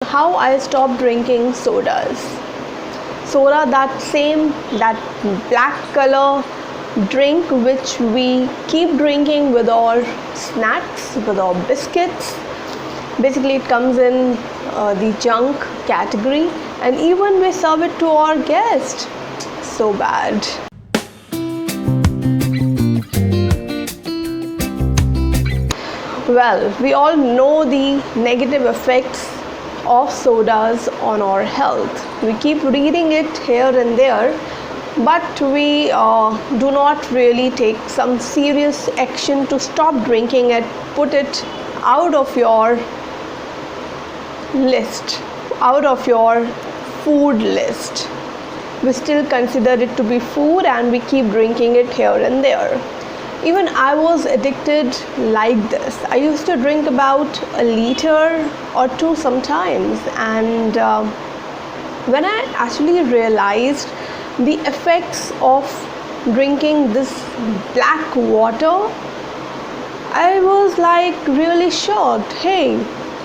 how I stopped drinking sodas. Soda, that black color drink which we keep drinking with our snacks, with our biscuits. Basically, it comes in the junk category, and even we serve it to our guests. So bad. Well, we all know the negative effects of sodas on our health. We keep reading it here and there, but we do not really take some serious action to stop drinking it, put it out of your list, out of your food list. We still consider it to be food and we keep drinking it here and there. Even I was addicted like this. I used to drink about a liter or two sometimes, and when I actually realized the effects of drinking this black water, I was like really shocked. Hey,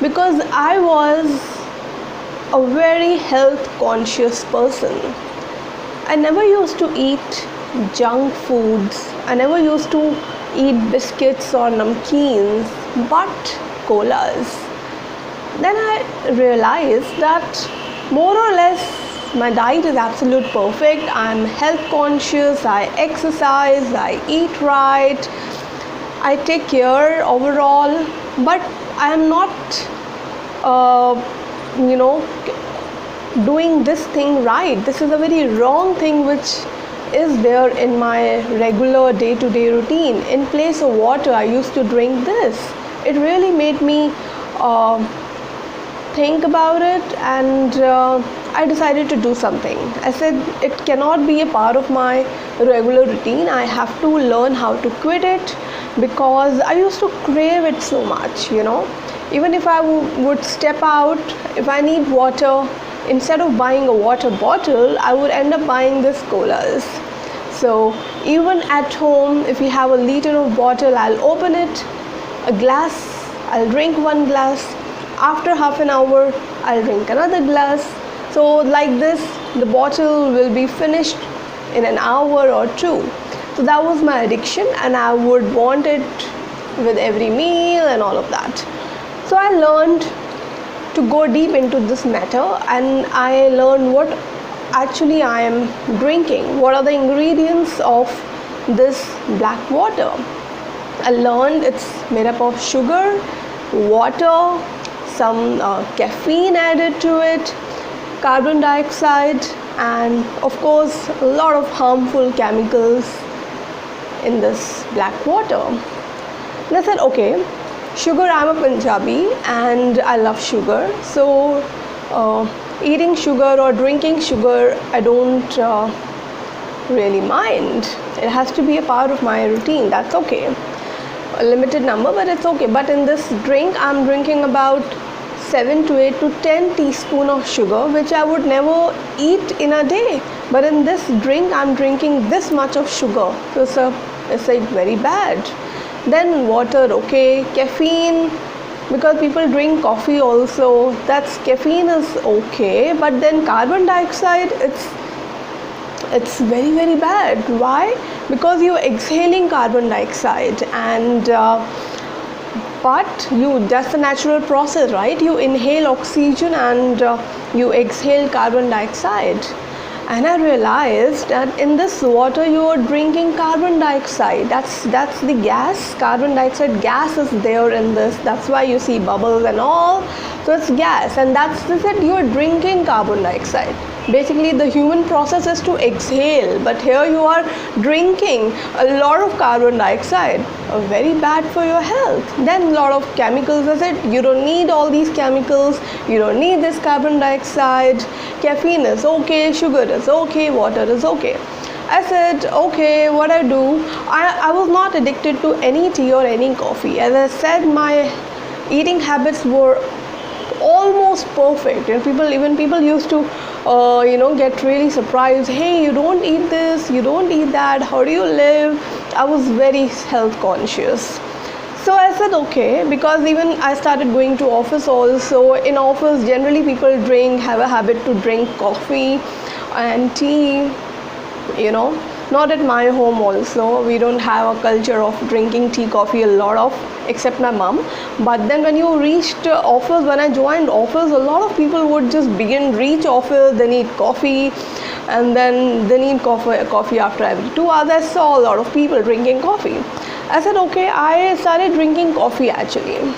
because I was a very health conscious person. I never used to eat junk foods. I never used to eat biscuits or namkeens, but colas. Then I realized that more or less my diet is absolute perfect. I'm health conscious, I exercise, I eat right, I take care overall, but I am not doing this thing right. This is a very wrong thing which is there in my regular day-to-day routine. In place of water, I used to drink this. It really made me think about it, and I decided to do something. I said it cannot be a part of my regular routine. I have to learn how to quit it, because I used to crave it so much, Even if I would step out, if I need water, instead of buying a water bottle, I would end up buying this colas. So even at home, if we have a liter of bottle, I'll open it, a glass, I'll drink one glass. After half an hour, I'll drink another glass. So like this, the bottle will be finished in an hour or two. So that was my addiction, and I would want it with every meal and all of that. So I learned to go deep into this matter, and I learned what actually I am drinking, what are the ingredients of this black water. I learned it's made up of sugar, water, some caffeine added to it, carbon dioxide, and of course a lot of harmful chemicals in this black water. And I said, okay, sugar, I'm a Punjabi and I love sugar, so eating sugar or drinking sugar, I don't really mind. It has to be a part of my routine, that's okay. A limited number, but it's okay. But in this drink, I'm drinking about 7 to 8 to 10 teaspoons of sugar, which I would never eat in a day. But in this drink, I'm drinking this much of sugar. So it's like very bad. Then water, okay. Caffeine, because people drink coffee also, that's caffeine is okay. But then carbon dioxide, it's very, very bad. Why? Because you're exhaling carbon dioxide, and but that's a natural process, right? You inhale oxygen and you exhale carbon dioxide. And I realized that in this water you are drinking carbon dioxide. That's the gas. Carbon dioxide gas is there in this. That's why you see bubbles and all. So it's gas, and that's it. You are drinking carbon dioxide. Basically, the human process is to exhale, but here you are drinking a lot of carbon dioxide. Very bad for your health. Then a lot of chemicals. I said you don't need all these chemicals. You don't need this carbon dioxide. Caffeine is okay. Sugar is okay. Water is okay. I said, okay, what I do, I was not addicted to any tea or any coffee. As I said, my eating habits were almost perfect. People used to get really surprised. Hey, you don't eat this, you don't eat that, how do you live? I was very health conscious. So I said okay, because even I started going to office also. In office, generally people have a habit to drink coffee and tea, you know. Not at my home also. We don't have a culture of drinking tea, coffee a lot of, except my mom. But then when you reached office, when I joined office, a lot of people would just reach office, they need coffee, and then they need coffee after every 2 hours. I saw a lot of people drinking coffee. I said okay, I started drinking coffee actually.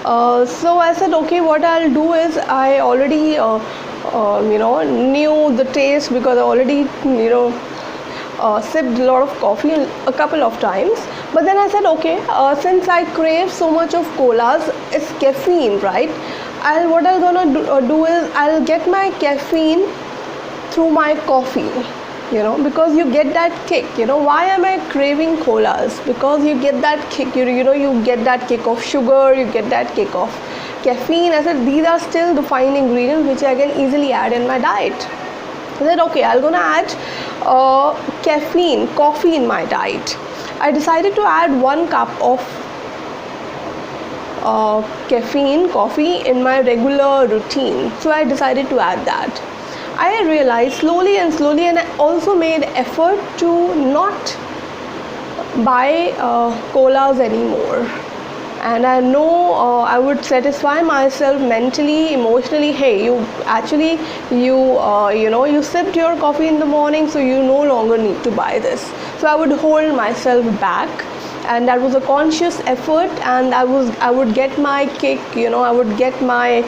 So I said okay, what I'll do is I already knew the taste, because I already sipped a lot of coffee a couple of times. But then I said okay, since I crave so much of colas, it's caffeine, right? What I'm gonna do is I'll get my caffeine through my coffee, because you get that kick. Why am I craving colas? Because you get that kick, you get that kick of sugar, you get that kick of caffeine. I said these are still the fine ingredients which I can easily add in my diet. I said okay, I'm gonna add coffee in my diet. I decided to add 1 cup of coffee in my regular routine. So I decided to add that. I realized slowly, and I also made effort to not buy colas anymore. And I know I would satisfy myself mentally, emotionally. Hey, you sipped your coffee in the morning, so you no longer need to buy this. So I would hold myself back, and that was a conscious effort. And I would get my kick, I would get my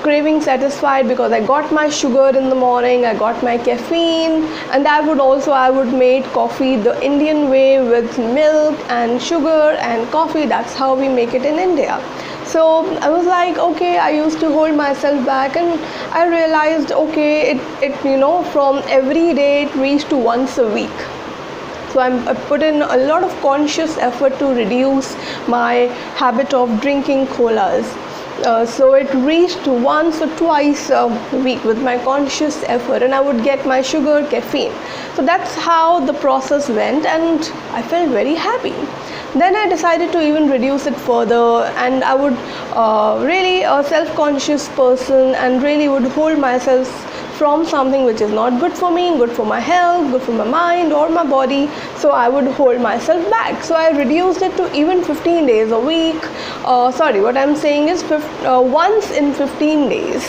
craving satisfied, because I got my sugar in the morning, I got my caffeine. And I would make coffee the Indian way, with milk and sugar and coffee. That's how we make it in India. So I was like okay, I used to hold myself back, and I realized okay, it from every day it reached to once a week. So I put in a lot of conscious effort to reduce my habit of drinking colas. So it reached once or twice a week with my conscious effort, and I would get my sugar, caffeine. So that's how the process went, and I felt very happy. Then I decided to even reduce it further, and I would really a self-conscious person, and really would hold myself from something which is not good for me, good for my health, good for my mind or my body. So I would hold myself back. So I reduced it to even 15 days a week. What I'm saying is once in 15 days.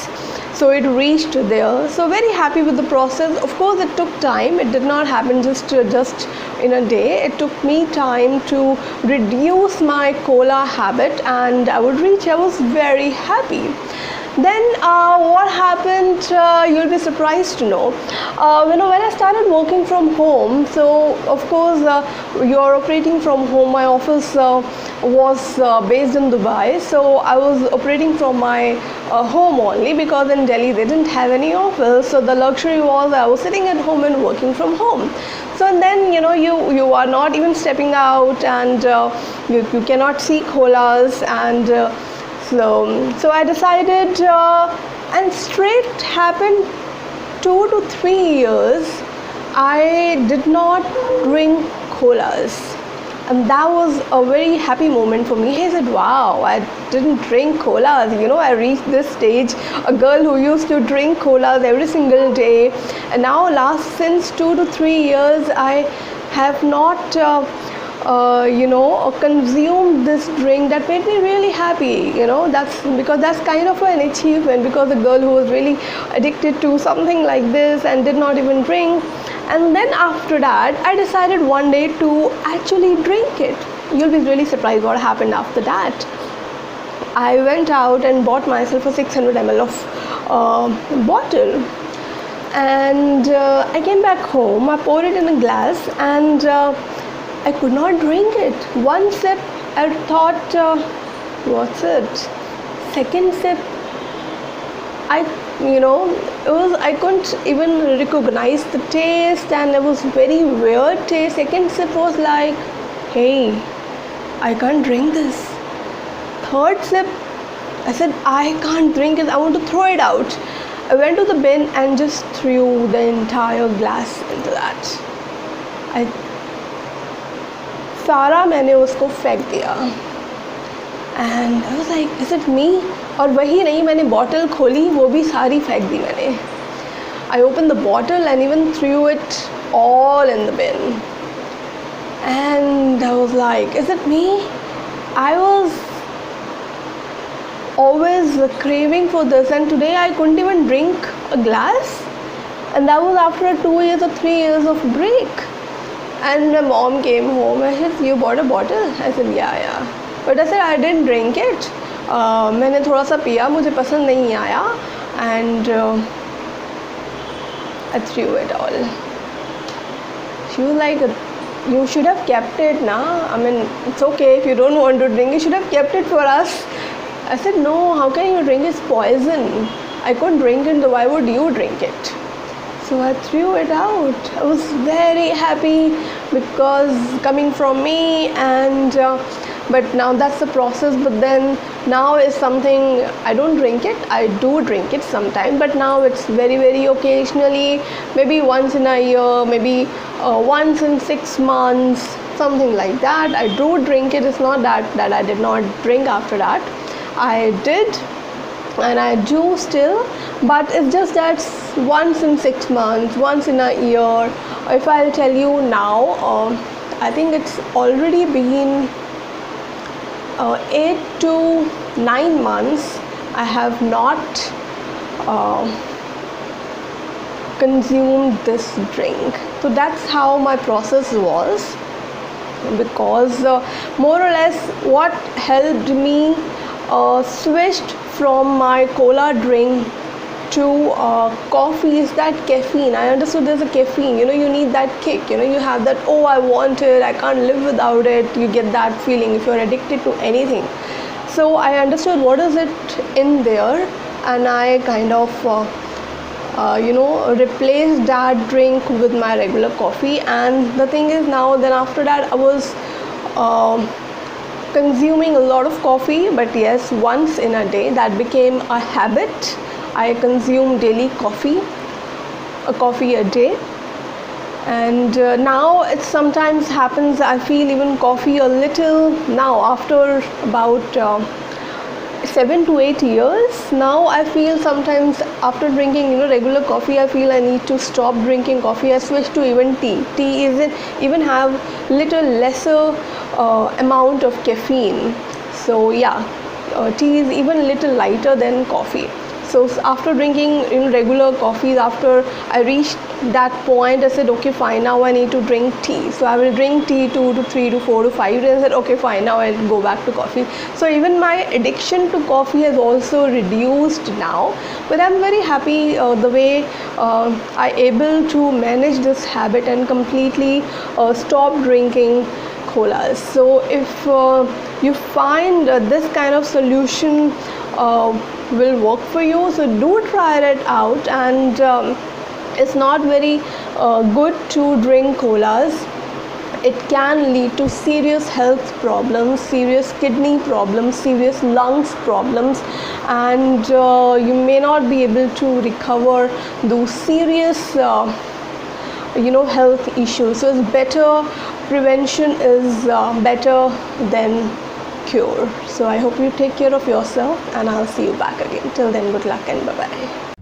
So it reached there. So very happy with the process. Of course, it took time. It did not happen just in a day. It took me time to reduce my cola habit, and I was very happy. Then what happened, you'll be surprised to know. When I started working from home, so of course you're operating from home. My office was based in Dubai, so I was operating from my home only, because in Delhi they didn't have any office. So the luxury was I was sitting at home and working from home. So and then you are not even stepping out, and you cannot see colas, and so I decided, and straight happened 2 to 3 years, I did not drink colas. And that was a very happy moment for me. I said, wow, I didn't drink colas. I reached this stage, a girl who used to drink colas every single day. And now since 2 to 3 years, I have not consumed this drink. That made me really happy. That's kind of an achievement, because a girl who was really addicted to something like this and did not even drink. And then after that, I decided one day to actually drink it. You'll be really surprised what happened after that. I went out and bought myself a 600 ml of bottle, and I came back home. I poured it in a glass, and I could not drink it. One sip, I thought, what's it? Second sip, I couldn't even recognize the taste, and it was very weird taste. Second sip was like, hey, I can't drink this. Third sip, I said, I can't drink it. I want to throw it out. I went to the bin and just threw the entire glass into that. सारा मैंने उसको फेंक दिया। And I was like is it me? और वही नहीं, मैंने bottle खोली, वो भी सारी फेंक दी मैंने। I open the bottle and even through it all in the bin, and I was like, is it me? I was always craving for this, and today I couldn't even drink a glass, and that was after 2 years or 3 years of break. And my mom came home and said, you bought a bottle? I said, yeah, but I said I didn't drink it. मैंने थोड़ा सा पिया, मुझे पसंद नहीं आया, and I threw it all. She was like, you should have kept it, na? I mean, it's okay if you don't want to drink, you should have kept it for us. I said, no, how can you drink? It's poison. I couldn't drink it, so why would you drink it? So I threw it out. I was very happy because coming from me, and but now that's the process. But then now is something, I don't drink it, I do drink it sometimes, but now it's very, very occasionally, maybe once in a year, maybe once in 6 months, something like that. I do drink it. It's not that I did not drink after that. I did, and I do still, but it's just that once in 6 months, once in a year. If I'll tell you now, I think it's already been 8 to 9 months I have not consumed this drink. So that's how my process was, because more or less what helped me switched from my cola drink to coffee is that caffeine. I understood there's a caffeine, you need that kick, you have that, oh, I want it, I can't live without it. You get that feeling if you're addicted to anything. So I understood what is it in there, and I kind of replaced that drink with my regular coffee. And the thing is, now then after that I was consuming a lot of coffee, but yes, once in a day. That became a habit. I consume daily coffee, a coffee a day. And now it sometimes happens I feel even coffee a little, now after about 7 to 8 years, now I feel sometimes after drinking regular coffee, I feel I need to stop drinking coffee. I switch to even tea. Tea even have little lesser amount of caffeine. So yeah, tea is even a little lighter than coffee. So after drinking regular coffees, after I reached that point, I said, okay, fine, now I need to drink tea. So I will drink tea 2 to 3 to 4 to 5 days. I said, okay, fine, now I'll go back to coffee. So even my addiction to coffee has also reduced now. But I'm very happy the way I able to manage this habit and completely stop drinking colas. So if you find this kind of solution will work for you, so do try it out. And it's not very good to drink colas. It can lead to serious health problems, serious kidney problems, serious lungs problems, and you may not be able to recover those serious health issues. So it's better, prevention is better than cure. So I hope you take care of yourself, and I'll see you back again. Till then, good luck and bye bye.